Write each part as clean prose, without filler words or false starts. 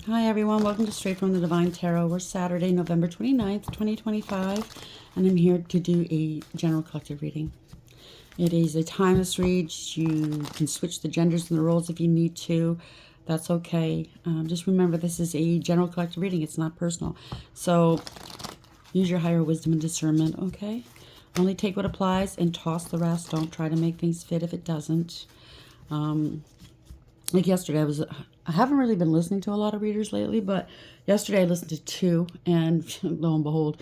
Hi everyone, welcome to Straight from the Divine Tarot. We're Saturday, November 29th, 2025, and I'm here to do a general collective reading. It is a timeless read. You can switch the genders and the roles if you need to. That's okay. Just remember, this is a general collective reading. It's not personal. So use your higher wisdom and discernment, okay? Only take what applies and toss the rest. Don't try to make things fit if it doesn't. Like yesterday, I haven't really been listening to a lot of readers lately, but yesterday I listened to two, and lo and behold,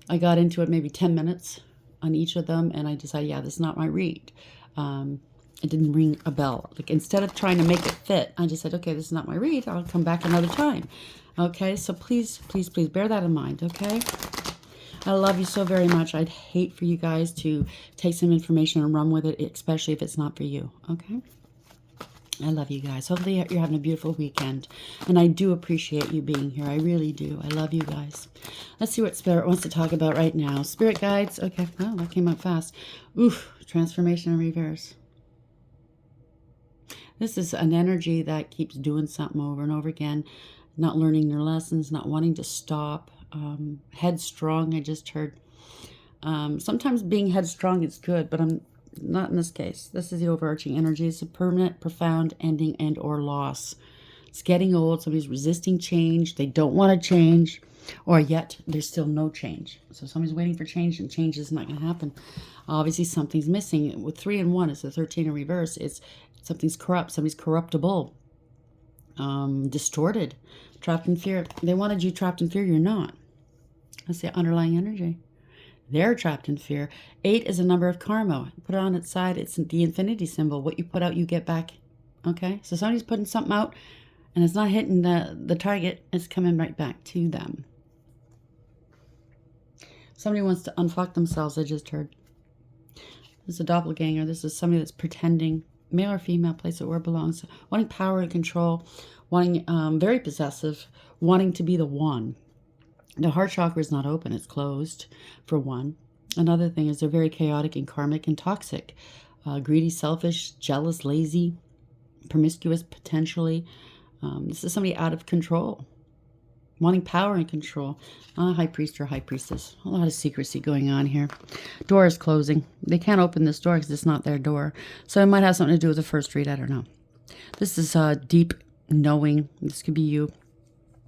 I got into it maybe 10 minutes on each of them, and I decided, yeah, this is not my read. It didn't ring a bell. Like, instead of trying to make it fit, I just said, okay, this is not my read. I'll come back another time. Okay, so please, please, please bear that in mind, okay? I love you so very much. I'd hate for you guys to take some information and run with it, especially if it's not for you, okay? I love you guys. Hopefully you're having a beautiful weekend. And I do appreciate you being here. I really do. I love you guys. Let's see what Spirit wants to talk about right now. Spirit guides. Okay. Well, that came out fast. Oof. Transformation in reverse. This is an energy that keeps doing something over and over again. Not learning their lessons. Not wanting to stop. Headstrong, I just heard. Sometimes being headstrong is good, but I'm not in this case. This is the overarching energy. It's a permanent, profound ending and or loss. It's getting old. Somebody's resisting change. They don't want to change, or yet there's still no change. So somebody's waiting for change, and change is not going to happen. Obviously, something's missing. With 3 and 1, it's the 13 in reverse. It's something's corrupt. Somebody's corruptible, distorted, trapped in fear. They wanted you trapped in fear. You're not. That's the underlying energy. They're trapped in fear. 8 is a number of karma. Put it on its side. It's the infinity symbol. What you put out, you get back. Okay? So somebody's putting something out, and it's not hitting the target. It's coming right back to them. Somebody wants to unfuck themselves, I just heard. This is a doppelganger. This is somebody that's pretending. Male or female, place it where it belongs. Wanting power and control. Wanting, very possessive. Wanting to be the one. The heart chakra is not open. It's closed, for one. Another thing is they're very chaotic and karmic and toxic. Greedy, selfish, jealous, lazy, promiscuous, potentially. This is somebody out of control. Wanting power and control. High priest or high priestess. A lot of secrecy going on here. Door is closing. They can't open this door because it's not their door. So it might have something to do with the first read. I don't know. This is deep knowing. This could be you.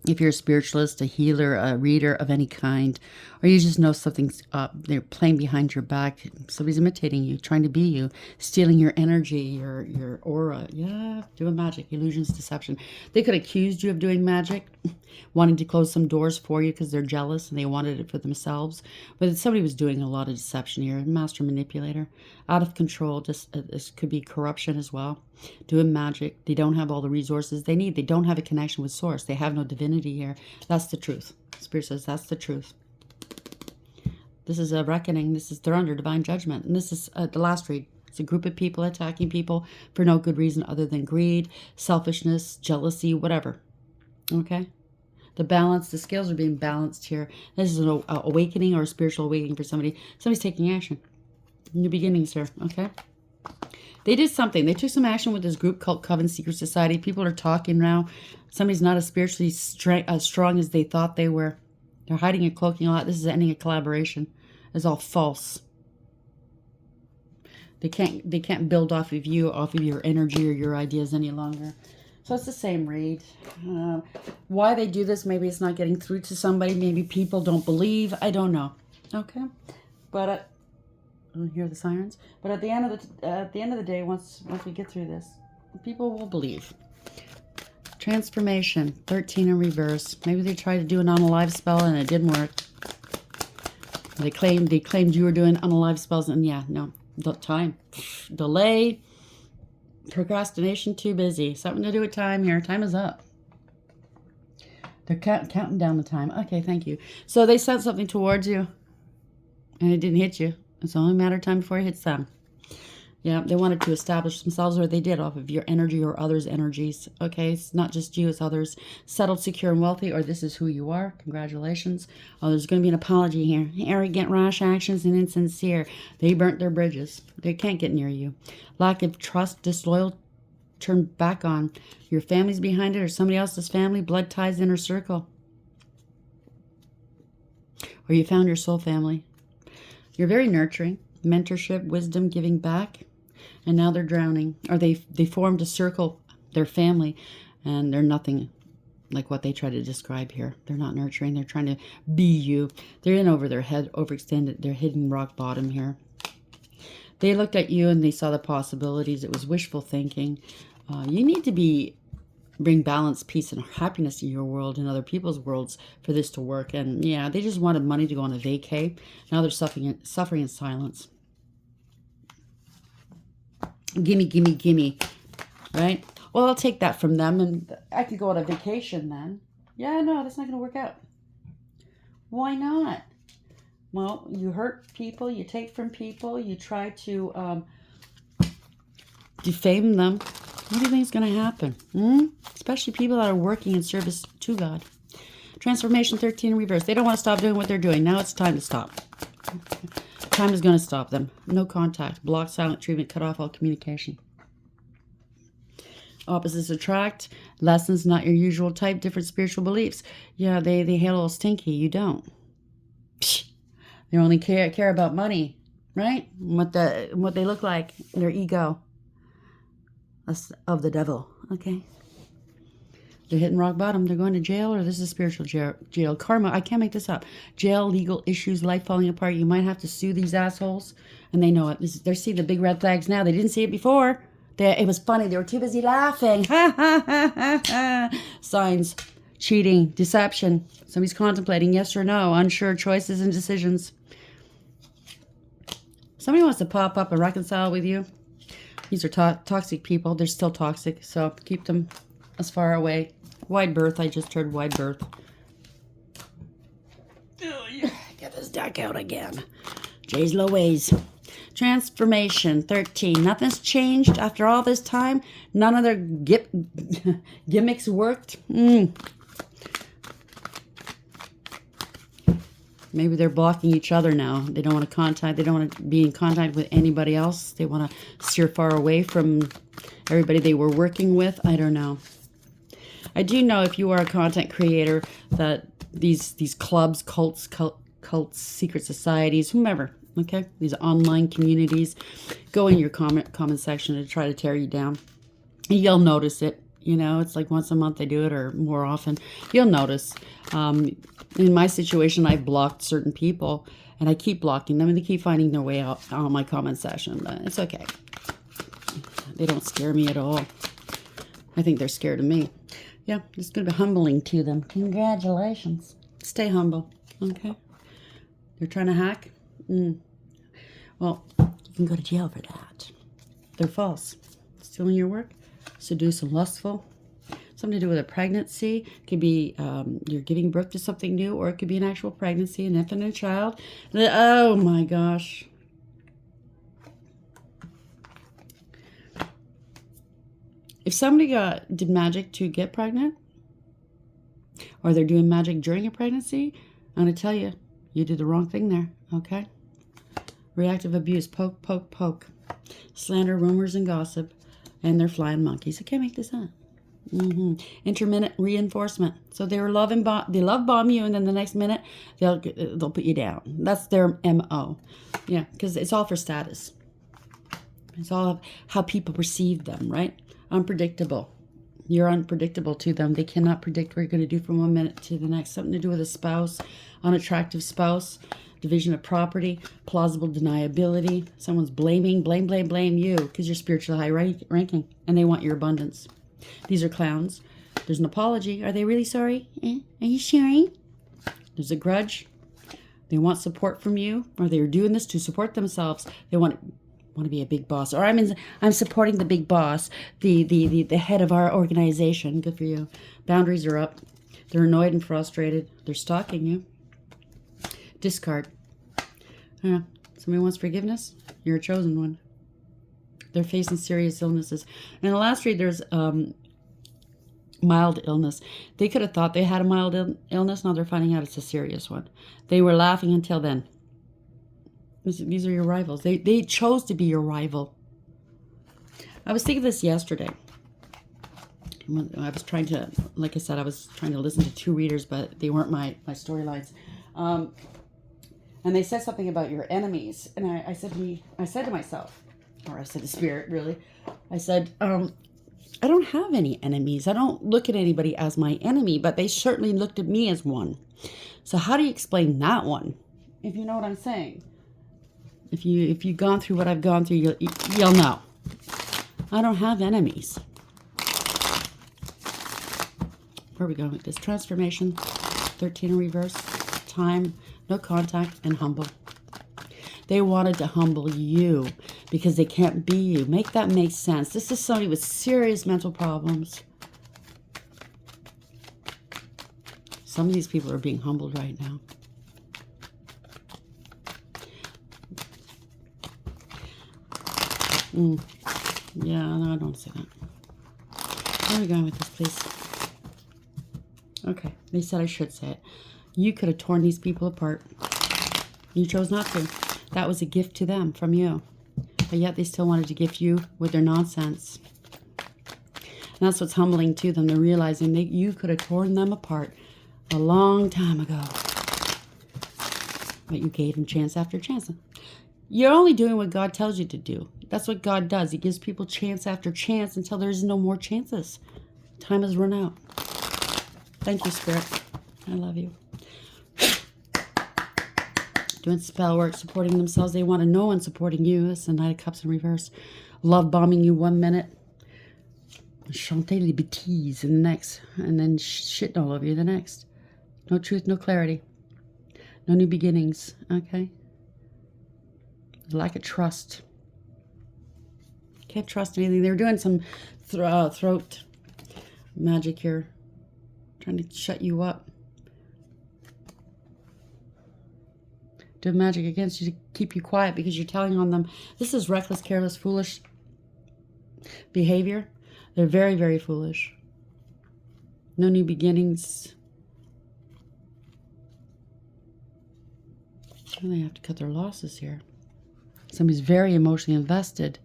If you're a spiritualist, a healer, a reader of any kind, or you just know something's up, they're playing behind your back, somebody's imitating you, trying to be you, stealing your energy, your aura. Yeah, doing magic, illusions, deception. They could accuse you of doing magic, wanting to close some doors for you because they're jealous and they wanted it for themselves. But somebody was doing a lot of deception here, master manipulator, out of control. Just this could be corruption as well. Doing magic. They don't have all the resources they need. They don't have a connection with source. They have no divinity here. That's the truth. Spirit says that's the truth. This is a reckoning. They're under divine judgment. And this is the last read. It's a group of people attacking people for no good reason other than greed, selfishness, jealousy, whatever. Okay? The balance, the scales are being balanced here. This is an awakening or a spiritual awakening for somebody. Somebody's taking action. New beginnings here. Okay? They did something. They took some action with this group called Coven Secret Society. People are talking now. Somebody's not as spiritually strong as they thought they were. They're hiding and cloaking a lot. This is ending a collaboration. It's all false. They can't build off of you, off of your energy or your ideas any longer. So it's the same read. Why they do this, maybe it's not getting through to somebody. Maybe people don't believe. I don't know. Okay? But hear the sirens. But at the end of the day, once we get through this, people will believe. Transformation, 13 in reverse. Maybe they tried to do an unalive spell and it didn't work. They claimed you were doing unalive spells, and yeah, no, time, delay, procrastination, too busy. Something to do with time here. Time is up. They're counting down the time. Okay, thank you. So they sent something towards you, and it didn't hit you. It's only a matter of time before it hits them. Yeah, they wanted to establish themselves, or they did, off of your energy or others' energies. Okay, it's not just you, it's others. Settled, secure, and wealthy, or this is who you are. Congratulations. Oh, there's going to be an apology here. Arrogant, rash actions, and insincere. They burnt their bridges. They can't get near you. Lack of trust, disloyalty. turned back on. Your family's behind it, or somebody else's family, blood ties, inner circle. Or you found your soul family. You're very nurturing, mentorship, wisdom, giving back. And now they're drowning. Or they formed a circle, their family, and they're nothing like what they try to describe here. They're not nurturing. They're trying to be you. They're in over their head, overextended. They're hitting rock bottom here. They looked at you and they saw the possibilities. It was wishful thinking. You need to bring balance, peace, and happiness in your world and other people's worlds for this to work. And yeah, they just wanted money to go on a vacay. Now they're suffering in silence. Gimme, gimme, gimme. Right? Well, I'll take that from them and I could go on a vacation then. Yeah, no, that's not going to work out. Why not? Well, you hurt people, you take from people, you try to defame them. What do you think is going to happen? Especially people that are working in service to God. Transformation 13 in reverse. They don't want to stop doing what they're doing. Now it's time to stop. Time is going to stop them. No contact. Block, silent treatment, cut off all communication. Opposites attract. Lessons not your usual type. Different spiritual beliefs. Yeah, they hate a little stinky. You don't. Psh, they only care about money, right? What they look like. Their ego. That's of the devil. Okay. They're hitting rock bottom. They're going to jail, or this is spiritual jail. Karma. I can't make this up. Jail, legal issues, life falling apart. You might have to sue these assholes, and they know it. They're seeing the big red flags now. They didn't see it before. It was funny. They were too busy laughing. Ha, ha, ha, ha, ha. Signs. Cheating. Deception. Somebody's contemplating yes or no. Unsure choices and decisions. Somebody wants to pop up and reconcile with you. These are toxic people. They're still toxic, so keep them as far away. Wide berth. I just heard wide berth. Oh, yeah. Get this deck out again. Jay's Louise. Transformation 13. Nothing's changed after all this time. None of their gimmicks worked. Maybe they're blocking each other now. They don't want to contact. They don't want to be in contact with anybody else. They want to steer far away from everybody they were working with. I don't know. I do know if you are a content creator that these clubs, cults, secret societies, whomever, okay, these online communities, go in your comment section to try to tear you down. You'll notice it. You know, it's like once a month they do it, or more often. You'll notice. In my situation, I've blocked certain people, and I keep blocking them, and they keep finding their way out on my comment section. But it's okay. They don't scare me at all. I think they're scared of me. Yeah, it's going to be humbling to them. Congratulations. Stay humble, okay? They're trying to hack? Well, you can go to jail for that. They're false. Stealing your work. Seduce and lustful. Something to do with a pregnancy. It could be you're giving birth to something new, or it could be an actual pregnancy, an infant and a child. Oh my gosh. If somebody did magic to get pregnant, or they're doing magic during a pregnancy, I'm going to tell you, you did the wrong thing there, okay? Reactive abuse, poke, poke, poke. Slander, rumors, and gossip. And they're flying monkeys. I can't make this up. Intermittent reinforcement. So they were love bomb you, and then the next minute they'll put you down. That's their MO. Yeah, because it's all for status. It's all how people perceive them, right? Unpredictable. You're unpredictable to them. They cannot predict what you're going to do from one minute to the next. Something to do with a spouse, unattractive spouse, division of property, plausible deniability. Someone's blame you because you're spiritually high ranking, and they want your abundance. These are clowns. There's an apology. Are they really sorry? Are you sharing? There's a grudge. They want support from you, or they're doing this to support themselves. They want to be a big boss, or I'm supporting the big boss, the head of our organization. Good for you. Boundaries are up. They're annoyed and frustrated. They're stalking you. Discard. Yeah. Somebody wants forgiveness? You're a chosen one. They're facing serious illnesses. And in the last read, there's mild illness. They could have thought they had a mild illness. Now they're finding out it's a serious one. They were laughing until then. These are your rivals. They chose to be your rival. I was thinking this yesterday. I was trying to, like I said, I was trying to listen to 2 readers, but they weren't my storylines. And they said something about your enemies, and I said to myself, or I said to Spirit, really, I said, I don't have any enemies. I don't look at anybody as my enemy, but they certainly looked at me as one. So how do you explain that one? If you know what I'm saying. If you've gone through what I've gone through, you'll know. I don't have enemies. Where are we going with this? Transformation, 13 in reverse, time, no contact, and humble. They wanted to humble you because they can't be you. Make that make sense. This is somebody with serious mental problems. Some of these people are being humbled right now. Yeah, no, I don't say that. Where are we going with this, please? Okay, they said I should say it. You could have torn these people apart. You chose not to. That was a gift to them from you. But yet they still wanted to gift you with their nonsense. And that's what's humbling to them. They're realizing that you could have torn them apart a long time ago. But you gave them chance after chance. You're only doing what God tells you to do. That's what God does. He gives people chance after chance until there's no more chances. Time has run out. Thank you, Spirit. I love you. Doing spell work, supporting themselves. They want to know one supporting you. That's the Knight of Cups in reverse. Love bombing you 1 minute. Chanter les bêtises in the next. And then shitting all over you the next. No truth, no clarity. No new beginnings. Okay? Lack of trust. Can't trust anything. They're doing some throat magic here. Trying to shut you up. Doing magic against you to keep you quiet because you're telling on them. This is reckless, careless, foolish behavior. They're very, very foolish. No new beginnings. Well, they have to cut their losses here. Somebody's very emotionally invested.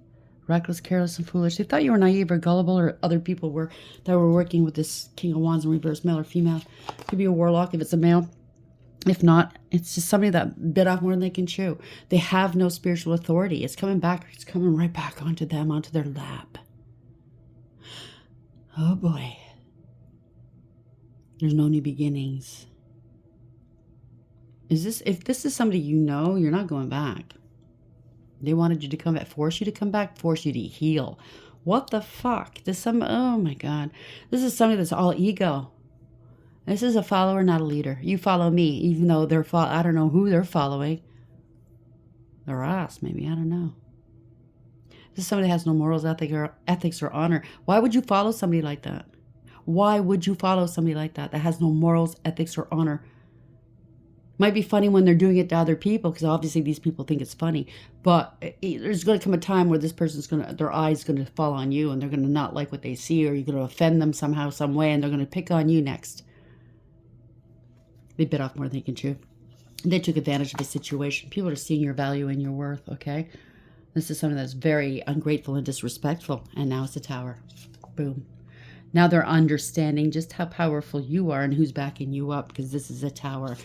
Reckless, careless, and foolish. They thought you were naive or gullible, or other people were that were working with this King of Wands in reverse, male or female. Could be a warlock if it's a male. If not, it's just somebody that bit off more than they can chew. They have no spiritual authority. It's coming back. It's coming right back onto them, onto their lap. Oh boy. There's no new beginnings. If this is somebody you know, you're not going back. They wanted you to come back, force you to come back, force you to heal. What the fuck? Oh my God. This is somebody that's all ego. This is a follower, not a leader. You follow me, even though I don't know who they're following. Their ass, maybe, I don't know. This is somebody that has no morals, ethics, or honor. Why would you follow somebody like that? Why would you follow somebody like that has no morals, ethics, or honor? Might be funny when they're doing it to other people, because obviously these people think it's funny. But there's going to come a time where this person's their eye's going to fall on you, and they're going to not like what they see, or you're going to offend them somehow, some way, and they're going to pick on you next. They bit off more than they can chew. They took advantage of the situation. People are seeing your value and your worth, okay? This is something that's very ungrateful and disrespectful, and now it's the Tower. Boom. Now they're understanding just how powerful you are and who's backing you up, because this is a Tower.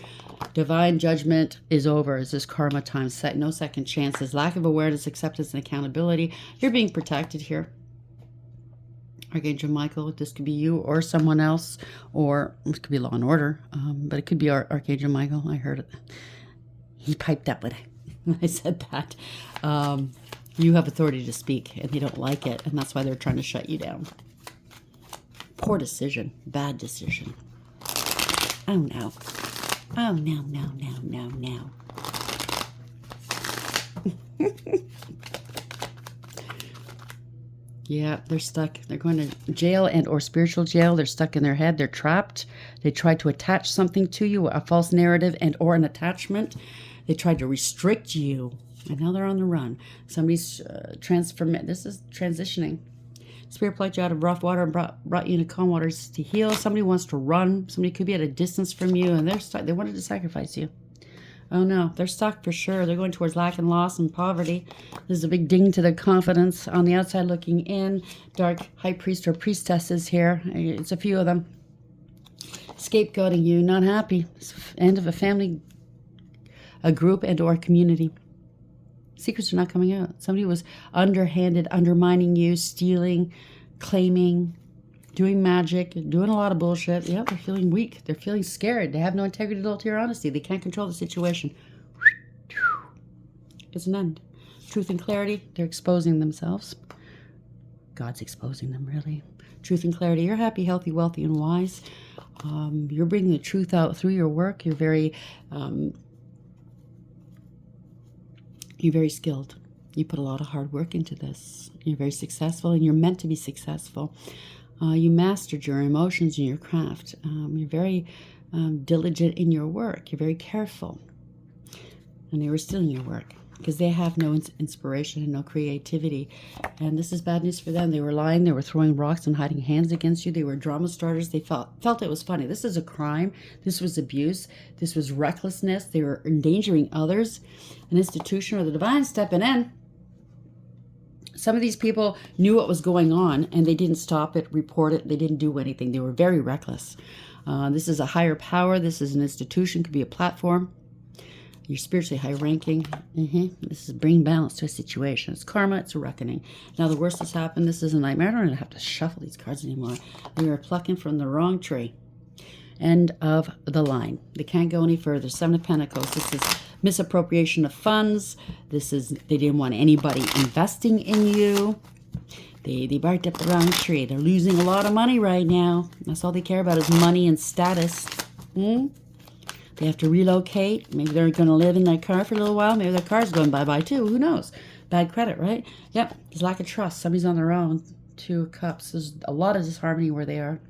Divine judgment is over. It's this karma time. No second chances. Lack of awareness, acceptance, and accountability. You're being protected here. Archangel Michael, this could be you or someone else, or it could be Law and Order, but it could be Archangel Michael. I heard it. He piped up when I said that. You have authority to speak, and they don't like it, and that's why they're trying to shut you down. Poor decision. Bad decision. Oh, no. Oh, no, no, no, no, no. Yeah, they're stuck. They're going to jail and or spiritual jail. They're stuck in their head. They're trapped. They tried to attach something to you, a false narrative and or an attachment. They tried to restrict you, and now they're on the run. Somebody's This is transitioning. Spirit plucked you out of rough water and brought you into calm waters to heal. Somebody wants to run. Somebody could be at a distance from you, and they wanted to sacrifice you. Oh no, they're stuck for sure. They're going towards lack and loss and poverty. There's a big ding to their confidence. On the outside looking in, dark high priest or priestesses here. It's a few of them. Scapegoating you, not happy. End of a family, a group and or community. Secrets are not coming out. Somebody was underhanded, undermining you, stealing, claiming, doing magic, doing a lot of bullshit. Yeah, they're feeling weak. They're feeling scared. They have no integrity, loyalty, or honesty. They can't control the situation. It's an end. Truth and clarity, they're exposing themselves. God's exposing them, really. Truth and clarity, you're happy, healthy, wealthy, and wise. You're bringing the truth out through your work. You're very skilled. You put a lot of hard work into this. You're very successful, and you're meant to be successful. You mastered your emotions and your craft. You're very diligent in your work. You're very careful. And they were stealing your work because they have no inspiration and no creativity. And this is bad news for them. They were lying. They were throwing rocks and hiding hands against you. They were drama starters. They felt it was funny. This is a crime. This was abuse. This was recklessness. They were endangering others. An institution or the divine stepping in. Some of these people knew what was going on and they didn't stop it, report it. They didn't do anything. They were very reckless. This is a higher power. This is an institution. Could be a platform. You're spiritually high ranking. This is bringing balance to a situation. It's karma. It's a reckoning. Now the worst has happened. This is a nightmare. I don't even have to shuffle these cards anymore. They are plucking from the wrong tree. End of the line. They can't go any further. Seven of Pentacles. This is misappropriation of funds. This is, they didn't want anybody investing in you. They barked up the wrong tree. They're losing a lot of money right now. That's all they care about is money and status. They have to relocate. Maybe they're going to live in their car for a little while. Maybe their car's going bye-bye too. Who knows? Bad credit, right? Yep. There's lack of trust. Somebody's on their own. Two of Cups. There's a lot of disharmony where they are.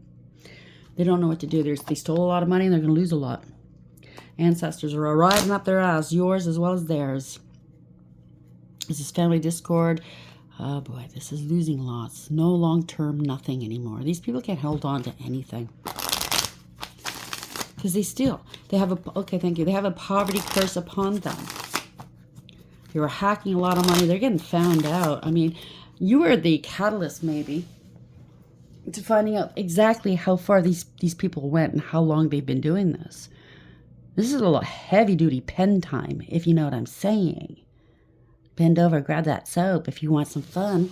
They don't know what to do. They stole a lot of money and they're going to lose a lot. Ancestors are riding up their ass, yours as well as theirs. This is family discord. Oh boy, this is losing lots. No long-term nothing anymore. These people can't hold on to anything. Because they steal. They have okay, thank you. They have a poverty curse upon them. They were hacking a lot of money. They're getting found out. I mean, you were the catalyst maybe to finding out exactly how far these people went and how long they've been doing this. This is a little heavy-duty pen time, if you know what I'm saying. Bend over, grab that soap if you want some fun.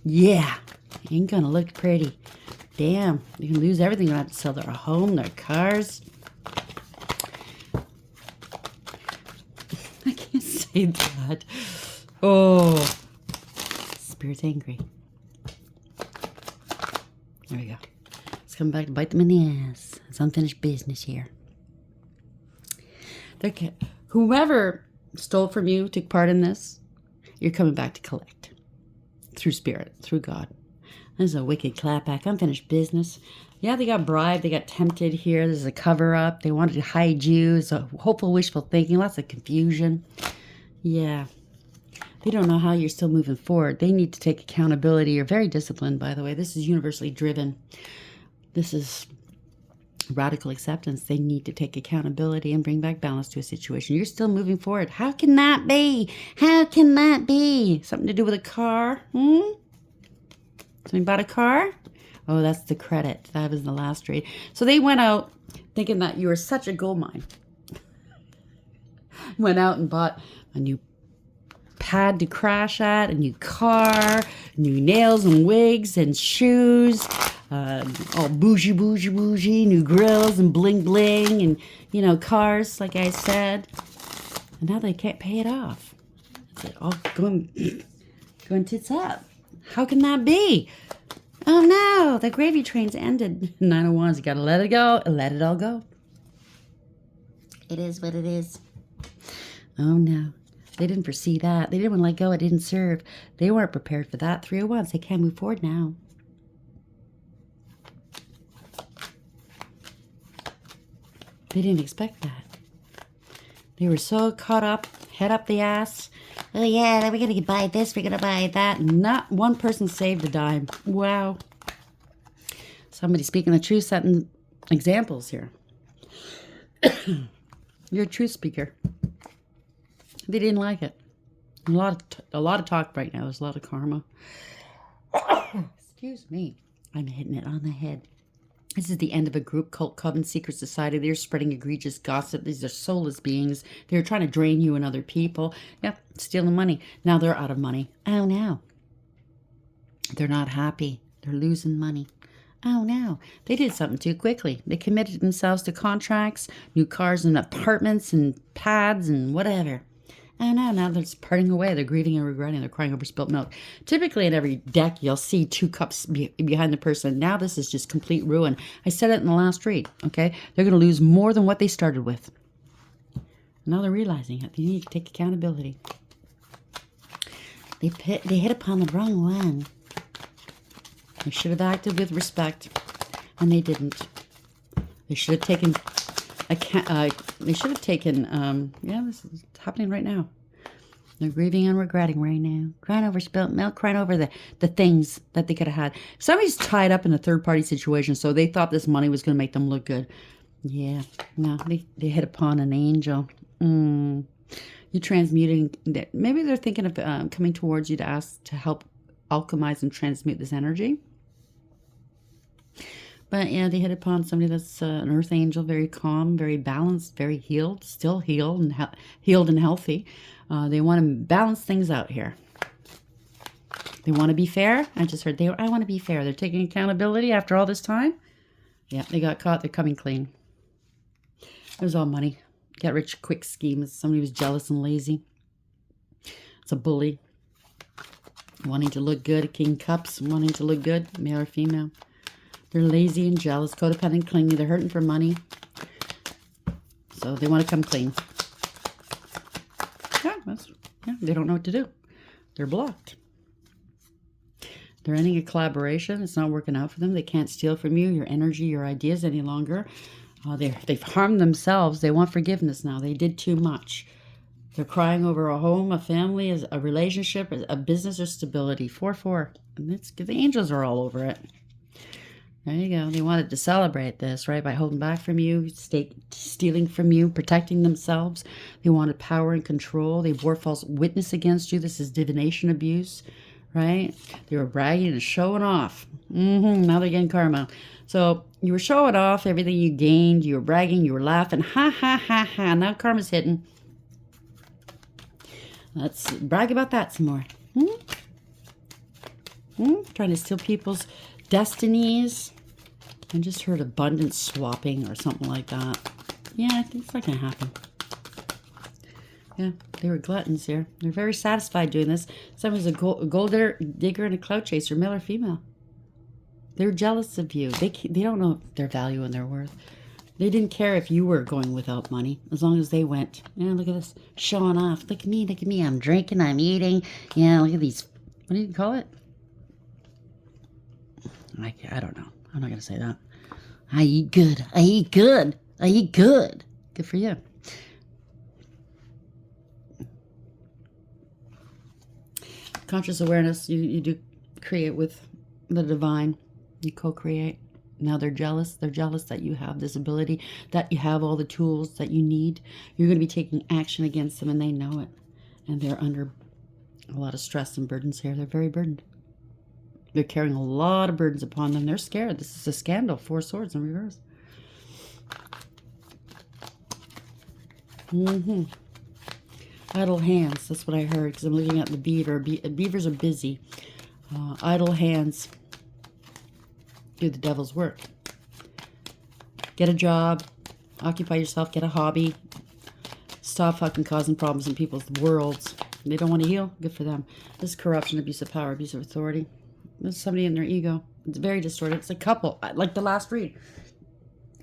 Yeah, ain't gonna look pretty. Damn, you can lose everything. You're gonna have to sell their home, their cars. I can't say that. Oh, Spirit's angry. There we go. It's coming back to bite them in the ass. It's unfinished business here. Whoever stole from you, took part in this, you're coming back to collect. Through Spirit, through God. This is a wicked clapback. Unfinished business. Yeah, they got bribed. They got tempted here. This is a cover-up. They wanted to hide you. It's a hopeful, wishful thinking. Lots of confusion. Yeah. They don't know how you're still moving forward. They need to take accountability. You're very disciplined, by the way. This is universally driven. This is radical acceptance. They need to take accountability and bring back balance to a situation. You're still moving forward. How can that be? How can that be? Something to do with a car? Something about a car? Oh, that's the credit. That was the last read. So they went out thinking that you were such a gold mine. Went out and bought a new pad to crash at, a new car, new nails and wigs and shoes, all bougie, new grills and bling bling and, you know, cars, like I said. And now they can't pay it off. It's all going tits up. How can that be? Oh no, the gravy train's ended. 9 of Wands, you gotta let it go, let it all go. It is what it is. Oh no. They didn't foresee that. They didn't want to let go. It didn't serve. They weren't prepared for that. 3 of Wands. They can't move forward now. They didn't expect that. They were so caught up, head up the ass. Oh yeah, we're going to buy this, we're going to buy that. Not one person saved a dime. Wow. Somebody speaking the truth, setting examples here. You're a truth speaker. They didn't like it. A lot of talk right now. There's a lot of karma. Excuse me. I'm hitting it on the head. This is the end of a group, cult, coven, secret society. They're spreading egregious gossip. These are soulless beings. They're trying to drain you and other people. Yep, stealing money. Now they're out of money. Oh, no. They're not happy. They're losing money. Oh, no. They did something too quickly. They committed themselves to contracts, new cars and apartments and pads and whatever. Oh, no. Now they're just parting away. They're grieving and regretting. They're crying over spilt milk. Typically in every deck, you'll see 2 cups behind the person. Now this is just complete ruin. I said it in the last read, okay? They're going to lose more than what they started with. Now they're realizing it. They need to take accountability. They hit upon the wrong one. They should have acted with respect, and they didn't. They should have taken yeah, this is happening right now. They're grieving and regretting right now. Crying over spilt milk, crying over the things that they could have had. Somebody's tied up in a third-party situation, so they thought this money was going to make them look good. Yeah, no, they hit upon an angel. You're transmuting. Maybe they're thinking of coming towards you to ask to help alchemize and transmute this energy. But yeah, they hit upon somebody that's an earth angel, very calm, very balanced, very healed, still healed and healthy. They want to balance things out here. They want to be fair. I just heard I want to be fair. They're taking accountability after all this time. Yeah, they got caught. They're coming clean. It was all money. Get rich quick schemes. Somebody was jealous and lazy. It's a bully. Wanting to look good. King Cups. Wanting to look good. Male or female. They're lazy and jealous, codependent, clingy. They're hurting for money. So they want to come clean. Yeah, they don't know what to do. They're blocked. They're ending a collaboration. It's not working out for them. They can't steal from you, your energy, your ideas any longer. They've harmed themselves. They want forgiveness now. They did too much. They're crying over a home, a family, a relationship, a business, or stability. 4-4. And the angels are all over it. There you go. They wanted to celebrate this, right? By holding back from you, stealing from you, protecting themselves. They wanted power and control. They bore false witness against you. This is divination abuse, right? They were bragging and showing off. Now they're getting karma. So you were showing off everything you gained. You were bragging. You were laughing. Ha, ha, ha, ha. Now karma's hitting. Let's brag about that some more. Trying to steal people's destinies. I just heard abundance swapping or something like that. Yeah, I think it's not going to happen. Yeah, they were gluttons here. They're very satisfied doing this. Someone's a gold digger and a clout chaser, male or female. They're jealous of you. They don't know their value and their worth. They didn't care if you were going without money, as long as they went. Yeah, look at this, showing off. Look at me. I'm drinking, I'm eating. Yeah, look at these. What do you call it? I don't know. I'm not going to say that. I eat good. Good for you. Conscious awareness, you do create with the divine. You co-create. Now they're jealous. They're jealous that you have this ability, that you have all the tools that you need. You're going to be taking action against them, and they know it. And they're under a lot of stress and burdens here. They're very burdened. They're carrying a lot of burdens upon them. They're scared. This is a scandal. 4 swords in reverse. Idle hands. That's what I heard because I'm looking at the beaver. Beavers are busy. Idle hands do the devil's work. Get a job. Occupy yourself. Get a hobby. Stop fucking causing problems in people's worlds. They don't want to heal. Good for them. This is corruption, abuse of power, abuse of authority. There's somebody in their ego. It's very distorted. It's a couple, like the last read.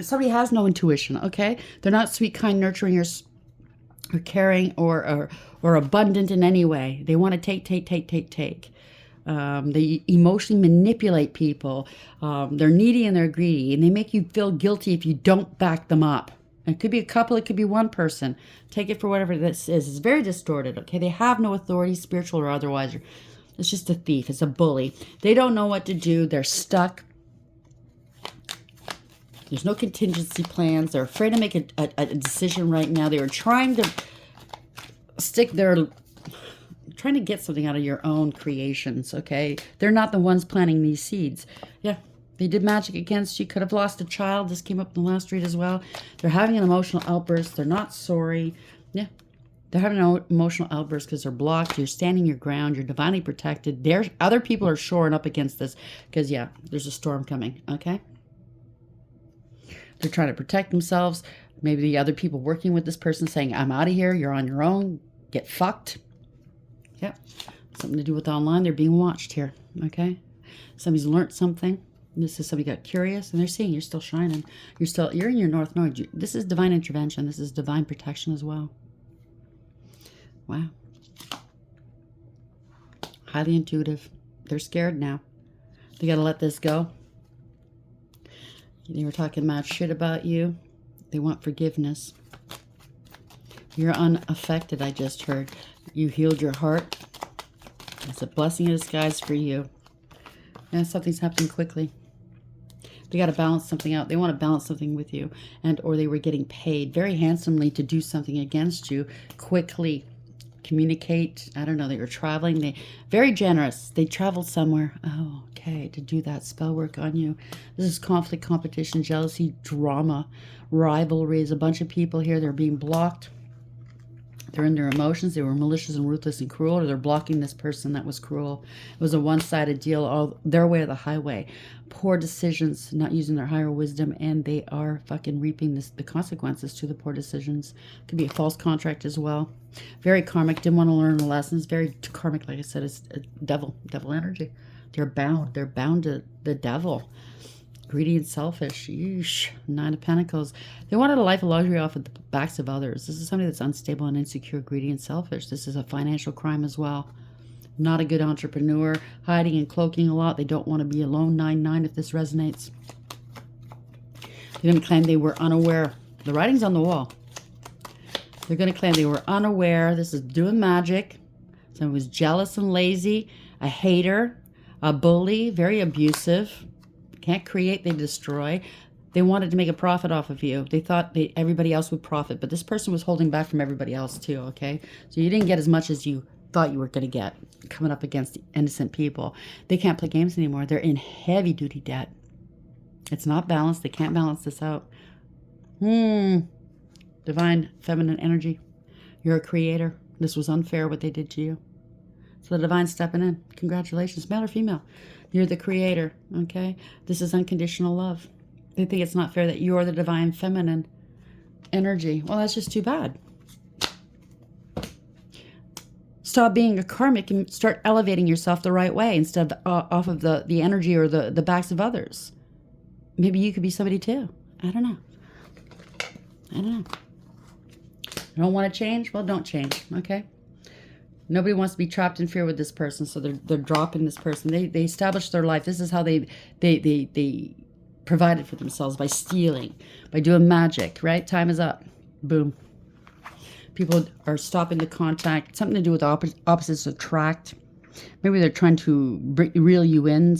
Somebody has no intuition, okay? They're not sweet, kind, nurturing, or caring, or abundant in any way. They want to take. They emotionally manipulate people. They're needy and they're greedy. And they make you feel guilty if you don't back them up. It could be a couple. It could be one person. Take it for whatever this is. It's very distorted, okay? They have no authority, spiritual or otherwise. It's just a thief. It's a bully. They don't know what to do. They're stuck. There's no contingency plans. They're afraid to make a decision right now. They were trying to trying to get something out of your own creations, okay? They're not the ones planting these seeds. Yeah, they did magic against you. Could have lost a child. This came up in the last read as well. They're having an emotional outburst. They're not sorry. Yeah, they're having an emotional outburst because they're blocked. You're standing your ground. You're divinely protected. Other people are shoring up against this because, yeah, there's a storm coming, okay? They're trying to protect themselves. Maybe the other people working with this person saying, I'm out of here. You're on your own. Get fucked. Yep. Something to do with online. They're being watched here, okay? Somebody's learned something. This is somebody got curious, and they're seeing you're still shining. You're in your North Node. This is divine intervention. This is divine protection as well. Wow. Highly intuitive. They're scared now. They got to let this go. They were talking mad shit about you. They want forgiveness. You're unaffected, I just heard. You healed your heart. It's a blessing in disguise for you. And something's happening quickly. They got to balance something out. They want to balance something with you. Or they were getting paid very handsomely to do something against you quickly. Communicate. I don't know. They were traveling. They very generous. They traveled somewhere. Oh, okay. To do that spell work on you. This is conflict, competition, jealousy, drama, rivalries. A bunch of people here. They're being blocked. They're in their emotions. They were malicious and ruthless and cruel. Or they're blocking this person that was cruel. It was a one-sided deal. All their way or the highway. Poor decisions. Not using their higher wisdom. And they are fucking reaping the consequences to the poor decisions. Could be a false contract as well. Very karmic. Didn't want to learn the lessons. Very karmic, like I said. It's devil energy. They're bound. They're bound to the devil. Greedy and selfish. Yeesh. 9 of Pentacles. They wanted a life of luxury off of the backs of others. This is somebody that's unstable and insecure, greedy and selfish. This is a financial crime as well. Not a good entrepreneur. Hiding and cloaking a lot. They don't want to be alone. 9-9 if this resonates. They're going to claim they were unaware. The writing's on the wall. They're going to claim they were unaware. This is doing magic. Someone was jealous and lazy. A hater. A bully. Very abusive. Can't create, they destroy. They wanted to make a profit off of you. They thought everybody else would profit, but this person was holding back from everybody else too, okay? So you didn't get as much as you thought you were going to get coming up against innocent people. They can't play games anymore. They're in heavy-duty debt. It's not balanced. They can't balance this out. Divine feminine energy. You're a creator. This was unfair what they did to you. So the divine stepping in. Congratulations, male or female. You're the creator, okay? This is unconditional love. They think it's not fair that you're the divine feminine energy. Well, that's just too bad. Stop being a karmic and start elevating yourself the right way instead of off of the energy or the backs of others. Maybe you could be somebody too. I don't know. You don't want to change? Well, don't change, okay? Nobody wants to be trapped in fear with this person, so they're dropping this person. They established their life. This is how they provided for themselves, by stealing, by doing magic, right? Time is up. Boom. People are stopping the contact. Something to do with opposites attract. Maybe they're trying to reel you in.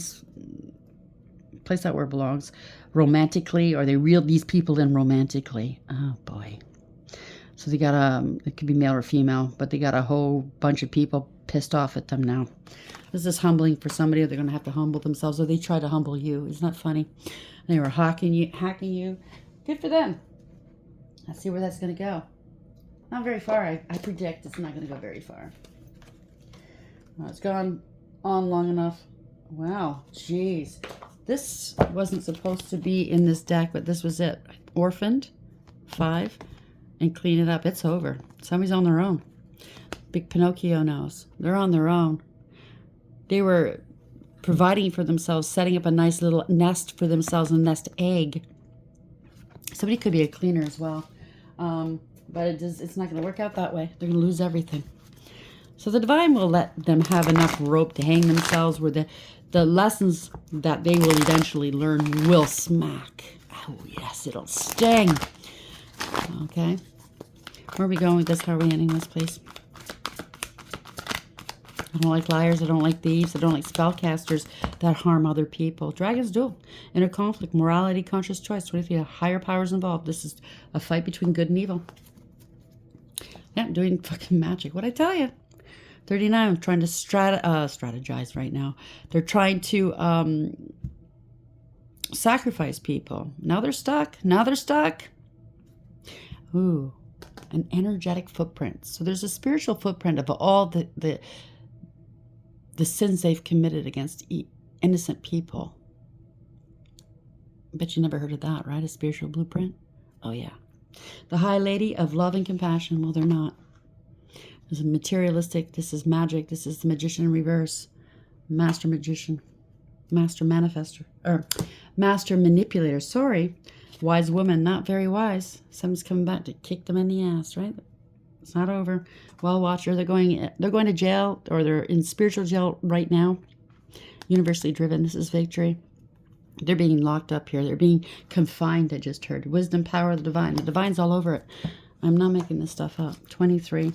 Place that where it belongs. Romantically, or they reel these people in romantically. Oh, boy. So they got it could be male or female, but they got a whole bunch of people pissed off at them now. This is humbling for somebody. They're going to have to humble themselves, or they try to humble you. Isn't that funny? They were hacking you. Good for them. Let's see where that's going to go. Not very far. I predict it's not going to go very far. Well, it's gone on long enough. Wow. Jeez. This wasn't supposed to be in this deck, but this was it. Orphaned. 5. And clean it up. It's over. Somebody's on their own. Big Pinocchio knows. They're on their own. They were providing for themselves, setting up a nice little nest for themselves, a nest egg. Somebody could be a cleaner as well. But it's not going to work out that way. They're going to lose everything. So the divine will let them have enough rope to hang themselves, where the lessons that they will eventually learn will smack. Oh, yes, it'll sting. Okay. Where are we going with this? How are we ending this, please? I don't like liars. I don't like thieves. I don't like spellcasters that harm other people. Dragon's duel. Inner conflict. Morality. Conscious choice. 23. Higher powers involved. This is a fight between good and evil. Yeah, doing fucking magic. What'd I tell you? 39. I'm trying to strategize right now. They're trying to sacrifice people. Now they're stuck. Now they're stuck. Ooh. An energetic footprint. So there's a spiritual footprint of all the sins they've committed against innocent people. Bet you never heard of that, right? A spiritual blueprint? Oh, yeah. The High Lady of Love and Compassion. Well, they're not. There's a materialistic. This is magic. This is the Magician in reverse. Master Magician. Master Manifester. Or Master Manipulator. Sorry. Wise woman. Not very wise. Someone's coming back to kick them in the ass, right? It's not over. Well, Watcher, they're going to jail, or they're in spiritual jail right now. Universally driven. This is victory. They're being locked up here. They're being confined, I just heard. Wisdom, power of the divine. The divine's all over it. I'm not making this stuff up. 23.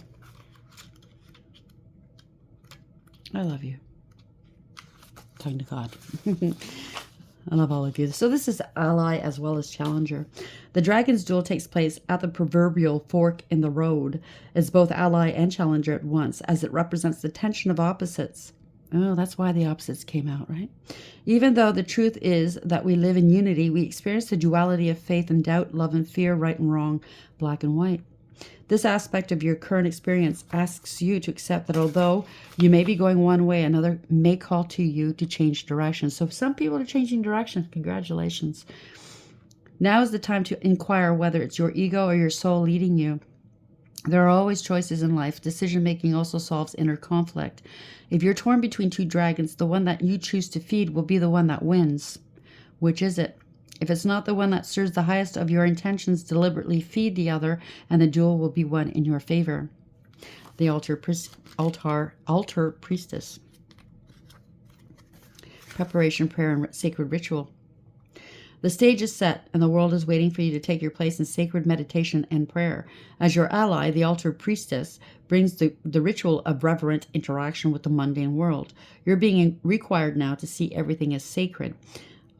I love you. Talking to God. I love all of you. So this is ally as well as challenger. The dragon's duel takes place at the proverbial fork in the road as both ally and challenger at once, as it represents the tension of opposites. Oh, that's why the opposites came out, right? Even though the truth is that we live in unity, we experience the duality of faith and doubt, love and fear, right and wrong, black and white. This aspect of your current experience asks you to accept that although you may be going one way, another may call to you to change direction. So if some people are changing direction, congratulations. Now is the time to inquire whether it's your ego or your soul leading you. There are always choices in life. Decision-making also solves inner conflict. If you're torn between two dragons, the one that you choose to feed will be the one that wins. Which is it? If it's not the one that serves the highest of your intentions, deliberately feed the other, and the duel will be won in your favor. The altar priestess. Preparation, prayer, and sacred ritual. The stage is set, and the world is waiting for you to take your place in sacred meditation and prayer. As your ally, the altar priestess brings the ritual of reverent interaction with the mundane world. You're being required now to see everything as sacred.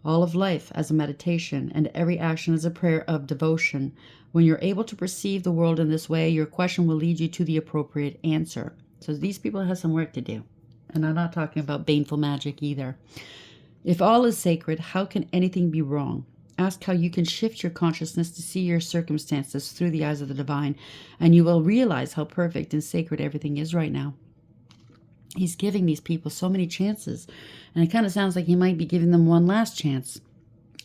All of life as a meditation, and every action as a prayer of devotion. When you're able to perceive the world in this way, your question will lead you to the appropriate answer. So these people have some work to do. And I'm not talking about baneful magic either. If all is sacred, how can anything be wrong? Ask how you can shift your consciousness to see your circumstances through the eyes of the divine, and you will realize how perfect and sacred everything is right now. He's giving these people so many chances, and it kind of sounds like he might be giving them one last chance.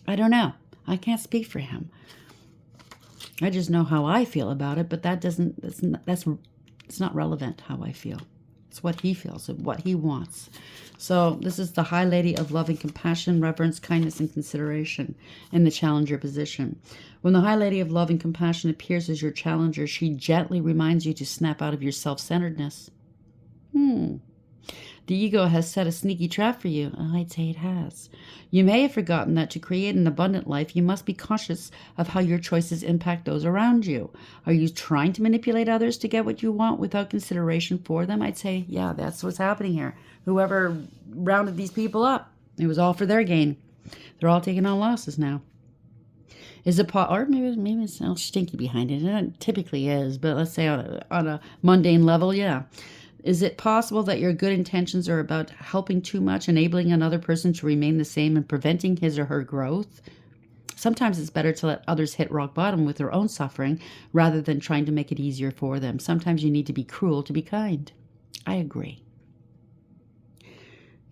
I don't know. I can't speak for him. I just know how I feel about it, but it's not relevant how I feel. It's what he feels, what he wants. So this is the High Lady of Love and Compassion, Reverence, Kindness, and Consideration in the challenger position. When the High Lady of Love and Compassion appears as your challenger, she gently reminds you to snap out of your self-centeredness. The ego has set a sneaky trap for you. I'd say it has. You may have forgotten that to create an abundant life, you must be conscious of how your choices impact those around you. Are you trying to manipulate others to get what you want without consideration for them? I'd say, yeah, that's what's happening here. Whoever rounded these people up, it was all for their gain. They're all taking on losses now. Is it or maybe it's all stinky behind it. It typically is, but let's say on a mundane level, yeah. Is it possible that your good intentions are about helping too much, enabling another person to remain the same and preventing his or her growth? Sometimes it's better to let others hit rock bottom with their own suffering rather than trying to make it easier for them. Sometimes you need to be cruel to be kind. I agree.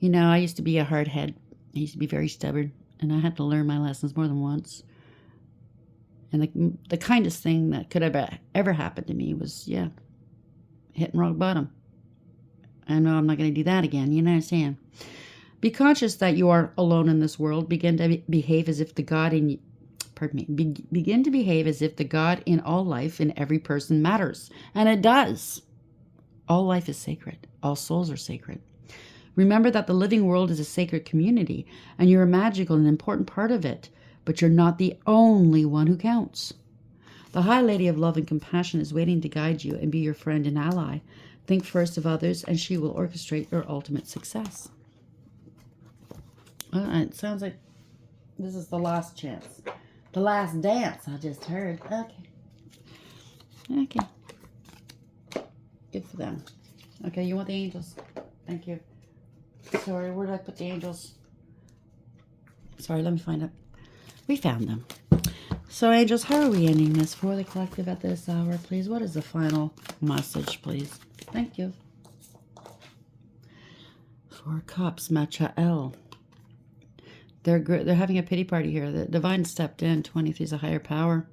You know, I used to be a hard head. I used to be very stubborn, and I had to learn my lessons more than once. And the kindest thing that could have ever happened to me was, hitting rock bottom. I know I'm not going to do that again. You know what I'm saying? Be conscious that you are alone in this world. Begin to behave as if the God in begin to behave as if the God in all life in every person matters. And it does. All life is sacred. All souls are sacred. Remember that the living world is a sacred community, and you're a magical and important part of it, but you're not the only one who counts. The High Lady of Love and Compassion is waiting to guide you and be your friend and ally. Think first of others, and she will orchestrate your ultimate success. It sounds like this is the last chance. The last dance, I just heard. Okay. Good for them. Okay, you want the angels? Thank you. Sorry, where did I put the angels? Sorry, let me find it. We found them. So, angels, how are we ending this for the collective at this hour, please? What is the final message, please? Thank you. 4 Cups, Matcha L. They're having a pity party here. The divine stepped in. 23 is a higher power,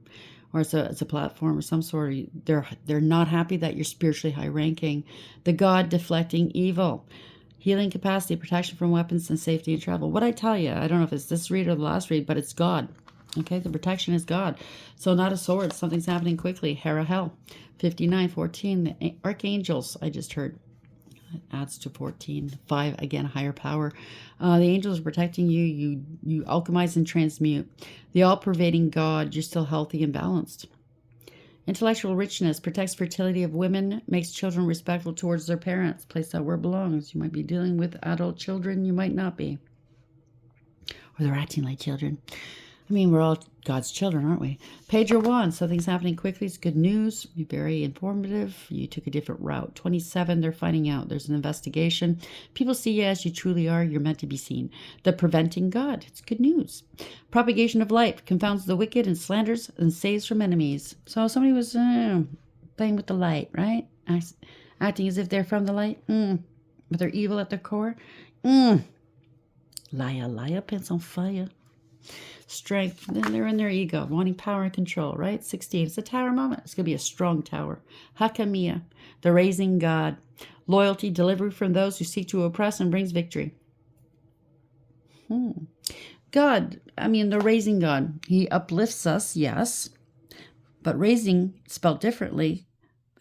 or it's a platform or some sort. They're not happy that you're spiritually high ranking. The God deflecting evil, healing capacity, protection from weapons, and safety in travel. What I tell you, I don't know if it's this read or the last read, but it's God. Okay, the protection is God. So not a sword. Something's happening quickly. Hera Hell, 59:14. The archangels. I just heard. It adds to 14. 5, again, higher power. The angels are protecting you. You alchemize and transmute. The all-pervading God, you're still healthy and balanced. Intellectual richness protects fertility of women, makes children respectful towards their parents. Place that where it belongs. You might be dealing with adult children. You might not be. Or they're acting like children. I mean, we're all God's children, aren't we? Page of Wands. Something's happening quickly. It's good news. Be very informative. You took a different route. 27. They're finding out. There's an investigation. People see you as you truly are. You're meant to be seen. The preventing God. It's good news. Propagation of light confounds the wicked and slanders and saves from enemies. So somebody was playing with the light, right? Acting as if they're from the light. But they're evil at their core. Liar, pants on fire. Strength, then they're in their ego, wanting power and control, right? 16, it's a tower moment. It's going to be a strong tower. Hakamiya, the raising God. Loyalty, delivery from those who seek to oppress and brings victory. God, I mean, the raising God. He uplifts us, yes. But raising, spelled differently,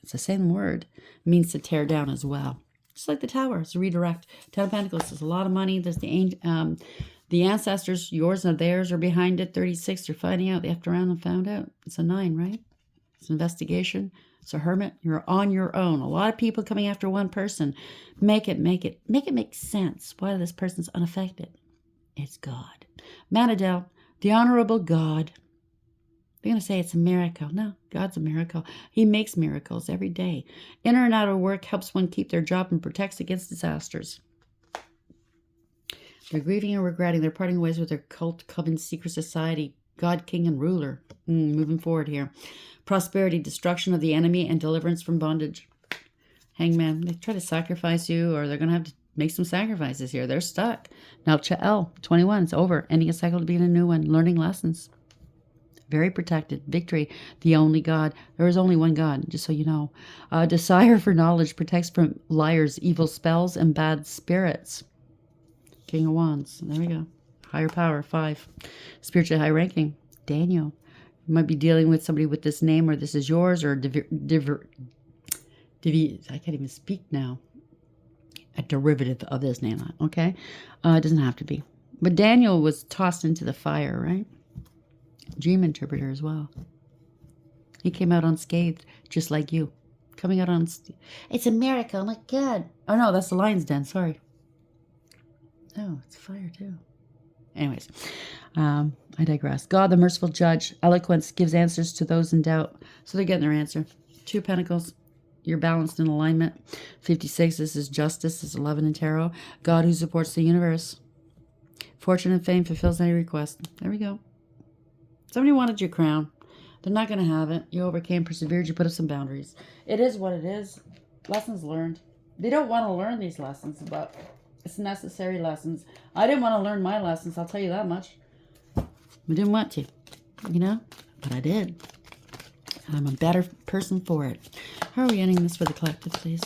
it's the same word, means to tear down as well. Just like the tower, it's a redirect. 10 of Pentacles, there's a lot of money. There's the ancestors, yours and theirs, are behind it. 36, they're finding out. They have to around and found out. It's a 9, right? It's an investigation. It's a hermit. You're on your own. A lot of people coming after one person. Make it make sense. Why this person's unaffected? It's God. Manadel, the honorable God. They're going to say it's a miracle. No, God's a miracle. He makes miracles every day. Inner and outer work helps one keep their job and protects against disasters. They're grieving and regretting. They're parting ways with their cult, coven, secret society, God, king, and ruler. Moving forward here. Prosperity, destruction of the enemy, and deliverance from bondage. Hangman, they try to sacrifice you, or they're going to have to make some sacrifices here. They're stuck. Now, Cha'el, 21, it's over. Ending a cycle to begin a new one. Learning lessons. Very protected. Victory, the only God. There is only one God, just so you know. Desire for knowledge protects from liars, evil spells, and bad spirits. King of Wands. There we go. Higher power, 5. Spiritually high ranking. Daniel. You might be dealing with somebody with this name, or this is yours, or I can't even speak now. A derivative of this name, okay? It doesn't have to be. But Daniel was tossed into the fire, right? Dream interpreter as well. He came out unscathed, just like you. Coming out on... It's a miracle, oh my God. Oh no, that's the lion's den, sorry. Oh, it's fire too. Anyways, I digress. God, the merciful judge. Eloquence gives answers to those in doubt. So they're getting their answer. 2 Pentacles. You're balanced in alignment. 56, this is justice. This is 11 in tarot. God who supports the universe. Fortune and fame fulfills any request. There we go. Somebody wanted your crown. They're not going to have it. You overcame, persevered. You put up some boundaries. It is what it is. Lessons learned. They don't want to learn these lessons, but... it's necessary lessons. I didn't want to learn my lessons, I'll tell you that much. I didn't want to, you know, but I did. And I'm a better person for it. How are we ending this for the collective, please?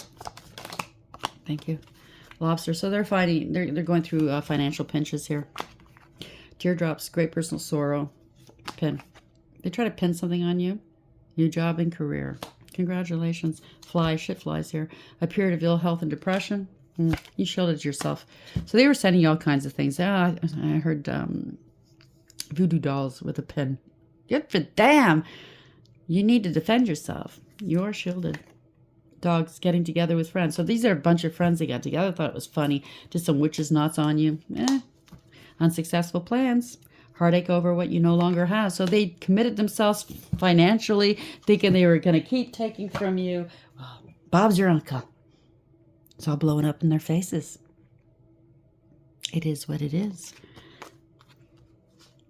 Thank you. Lobster. So they're fighting. They're going through financial pinches here. Teardrops. Great personal sorrow. Pin. They try to pin something on you. New job and career. Congratulations. Fly. Shit flies here. A period of ill health and depression. You shielded yourself. So they were sending you all kinds of things. I heard voodoo dolls with a pin. Good for them. You need to defend yourself. You are shielded. Dogs getting together with friends. So these are a bunch of friends that got together. I thought it was funny. Did some witches' knots on you. Unsuccessful plans. Heartache over what you no longer have. So they committed themselves financially, thinking they were going to keep taking from you. Well, Bob's your uncle. It's all blowing up in their faces. It is what it is.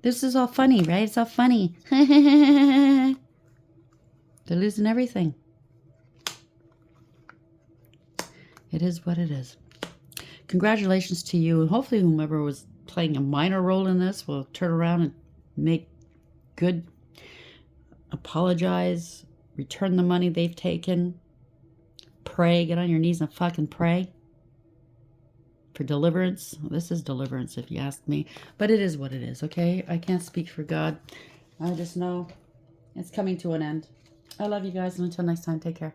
This is all funny, right? It's all funny. They're losing everything. It is what it is. Congratulations to you. And hopefully whomever was playing a minor role in this will turn around and make good, apologize, return the money they've taken, pray, get on your knees and fucking pray for deliverance. Well, this is deliverance if you ask me, but it is what it is, okay? I can't speak for God. I just know it's coming to an end. I love you guys, and until next time, take care.